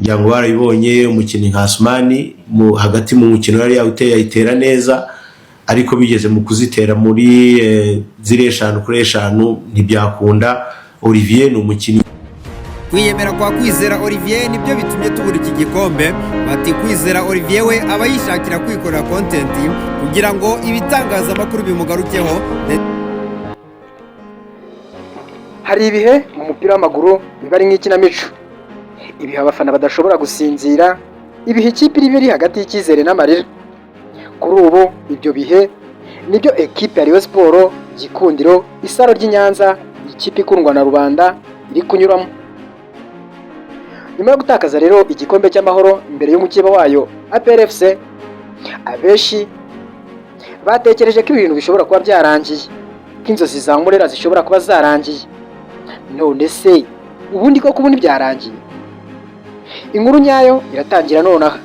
ngira ngo barabibonye umukinnyi nka Asmani hagati mu mukino yari yawuteye ayitera neza, ariko bigeze mu kuzitera muri zire 5-5 ntibyakunda. Olivier ni umukinnyi. Kwiyemera kwa Kwizera Olivier nibyo bitumye tubura iki gikombe. Bati Kwizera Olivier we aba yishakira kwikorera content kugira ngo ibitangazamakuru bimugarukeho. Hari ibihe mu mupira w'amaguru biba ari nk'ikinamico, ibihe abafana badashobora gusinzira, ibihe ikipe iri hagati y'icyizere n'amarira. Kuri ubu ibyo bihe nibyo ekipe ya Rayon Sport Gikundiro Isaro ry'Inyanza, ikipe ikundwa na rubanda, iri kunyuramo. Nyuma yo gutakaza rero igikombe cy'amahoro imbere y'umukeba wayo APR FC, abeshi batekereje ko ibintu bishobora kuba byarangiye, ko inzozi za Murera zishobora kuba zarangiye. None se ubundi ko kubuni byarangiye? Inkuru nyayo iratangira nonaha.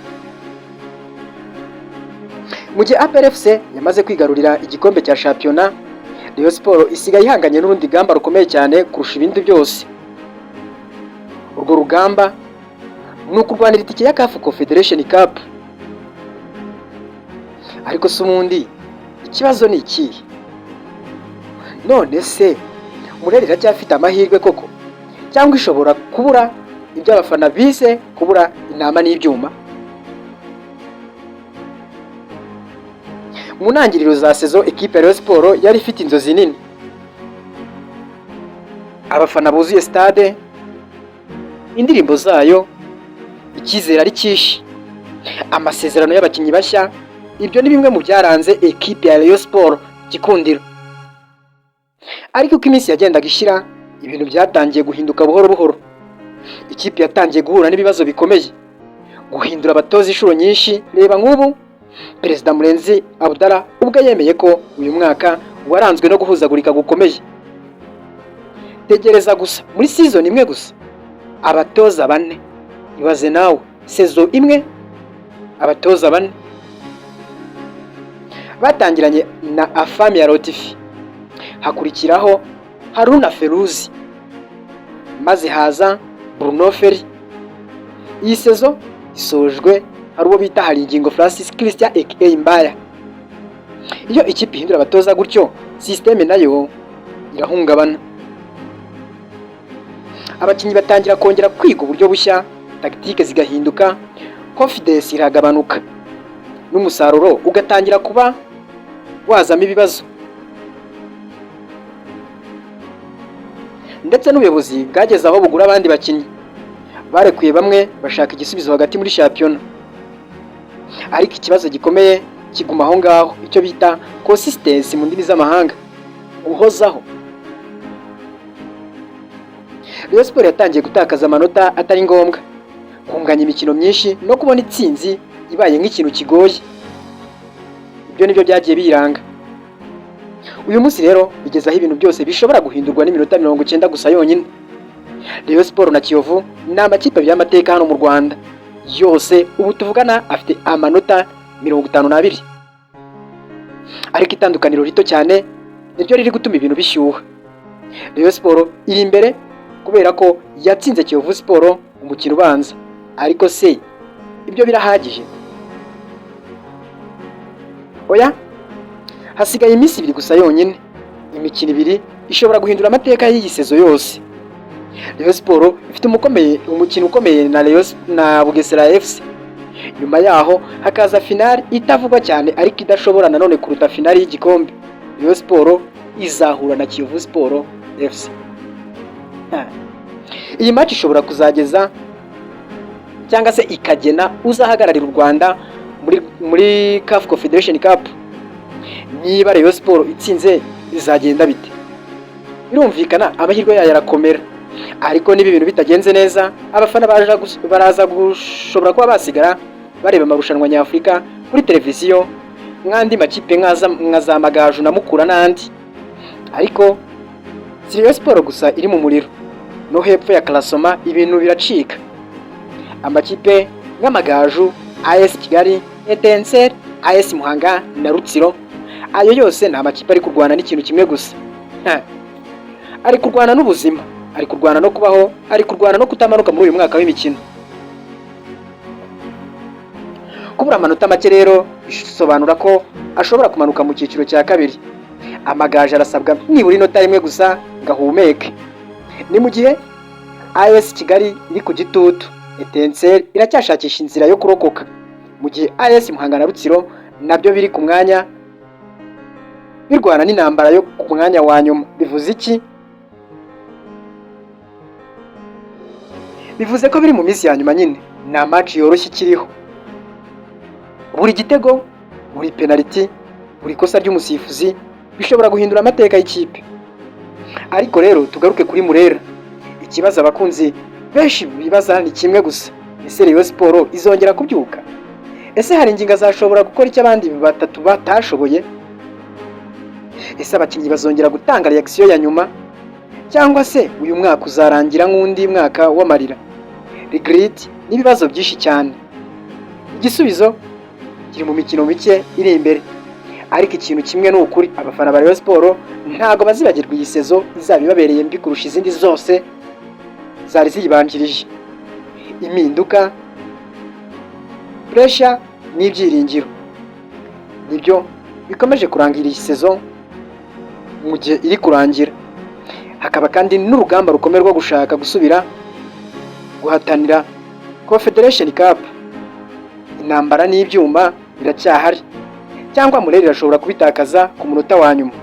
Mu gihe APR FC yamaze kwigarurira igikombe cya shampiyona, Rayon Sport isigaye ihanganye n'urundi gamba rukomeye cyane kurusha ibindi byose. Urwo rugamba ni ukurwanira itike ya CAF Confederation Cup. Ariko se ubundi ikibazo ni iki? None se Murera iracyafite amahirwe koko, cyangwa ishobora kubura ibyo abafana bise kubura inama n'ibyuma? Mu ntangiriro za saison ekipe ya Rayon Sport yari ifite inzozi nini, abafana buzuye stade, indirimbo zayo, icyizere ari cyinshi, amasezerano y'abakinnyi bashya. Ibyo ni bimwe mu byaranze ekipe ya Rayon Sport Gikundiro. Ariko uko iminsi yagendaga ishira, ibintu byatangiye guhinduka buhoro buhoro. Ikipe yatangiye guhura n'ibibazo bikomeye, guhindura abatoza inshuro nyinshi. Reba nk'ubu Perezida Murenzi Abdallah ubwo yemeye ko uyu mwaka waranzwe no guhuzagurika gukomeye. Tegereza gusa muri season imwe gusa abatoza 4. Ibaze nawe season imwe abatoza 4. Batangiranye na Afami ya Rotifi, hakurikiraho Haruna Feruzi, maze haza Bruno Ferry. Iyi season isojwe hari uwo bita Haringingo Francis Christian aka Mbaya. Iyo ikipe ihindura abatoza gutyo, systeme nayo irahungabana. Abakinnyi batangira kongera kwiga uburyo bushya, tactique zigahinduka, confidence iragabanuka, n'umusaruro ugatangira kuba wazamo ibibazo. Ndetse n'ubuyobozi bwageze aho bugura abandi bakinnyi, barekuye bamwe bashaka igisubizo hagati muri shampiyona. Ariko ikibazo gikomeye kiguma aho ngaho, icyo bita consistency mu ndimi z'amahanga, uhozaho. Rayon Sport yatangiye gutakaza amanota atari ngombwa, kunganya imikino myinshi no kubona itsinzi ibaye nk'ikintu kigoye. Ibyo nibyo byagiye biranga. Uyu munsi rero bigeze aho ibintu byose bishobora guhindurwa n'iminota 90 gusa yonyine. Rayon Sport na Kiyovu ni amakipe y'amateka hano mu Rwanda, yose ubu tuvugana afite amanota 52. Ariko itandukaniro rito cyane niryo riri gutuma ibintu bishyuha. Rayon Sport iri imbere kubera ko yatsinze Kiyovu Sport umukino ubanza. Ariko se ibyo birahagije? Oya, hasigaye iminsi 2 gusa yonyine. Imikino 2 ishobora guhindura amateka y'iyi sezo yose. Rayon Sport ifite umukino ukomeye na Bugesera FC. Nyuma yaho hakaza finale itavugwa cyane ariko idashobora nanone kuruta finale y'igikombe. Rayon Sport izahura na Kiyovu Sport FC. Iyi match ishobora kuzageza cyangwa se ikagena uzahagararira u Rwanda muri CAF Confederation Cup. Niba Rayon Sport itsinze bizagenda bite? Birumvikana amahirwe yayo arakomera. Ariko niba ibintu bitagenze neza, abafana baraza gushobora kuba basigara bareba amarushanwa nyafurika kuri televiziyo nk'andi makipe nka za Magaju na Mukura n'andi. Ariko Rayon Sport gusa iri mu muriro, no hepfo ya Klasoma ibintu biracika. Amakipe nk'Amagaju, AS Kigali, Etincelle, AS Muhanga na Rutsiro, ayo yose ni amakipe ari kurwana n'ikintu kimwe gusa. Ari kurwana n'ubuzima, ari kurwana no kubaho, ari kurwana no kutamanuka muri uyu mwaka w'imikino. kubura amanota make rero bisobanura ko ashobora kumanuka mu cyiciro cya kabiri. Amagaju arasabwa nibura inota rimwe gusa ngahumeke. Ni mu gihe AS Kigali iri ku gitutu, Etincelle iracyashakisha inzira yo kurokoka, mu gihe AS Muhanga na Rutsiro nabyo biri ku mwanya birwana n'intambara yo ku mwanya wa nyuma. Bivuze iki? Bivuze ko biri mu minsi ya nyuma nyine, nta match yoroshye ikiriho. Buri gitego, buri penalty, buri kosa ry'umusifuzi bishobora guhindura amateka y'ikipe. Ariko rero tugaruke kuri Murera. Ikibazo abakunzi benshi bibaza ni kimwe gusa: ese Rayon Sport izongera kubyuka? Ese hari ingingo azashobora gukora icyo abandi batatu batashoboye? Ese abakinnyi bazongera gutanga reaction ya nyuma, cyangwa se uyu mwaka uzarangira nk'undi mwaka w'amarira? Regret n'ibibazo byinshi cyane. Igisubizo kiri mu mikino mike iri imbere. Ariko ikintu kimwe ni ukuri, abafana ba Rayon Sport ntago bazibagirwa iyi sezo izaba ibabereye mbi kurusha izindi zose zari ziyibanjirije. Impinduka, pressure n'ibyiringiro nibyo bikomeje kurangira iyi sezo mu gihe iri kurangira. Hakaba kandi n'urugamba rukomeye rwo gushaka gusubira guhatanira Confederation Cup. Intambara n'ibyuma biracyahari, cyangwa Murera irashobora kubitakaza ku munota wa nyuma.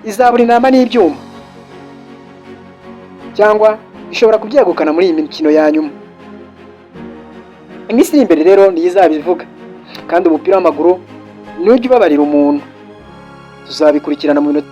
Izabura inama n'ibyuma, cyangwa ishobora kubyegukana muri iyi mikino ya nyuma. Iminsi iri imbere rero niyo izabivuga, kandi umupira w'amaguru ntujya ubabarira umuntu. Tuzabikurikirana mu minota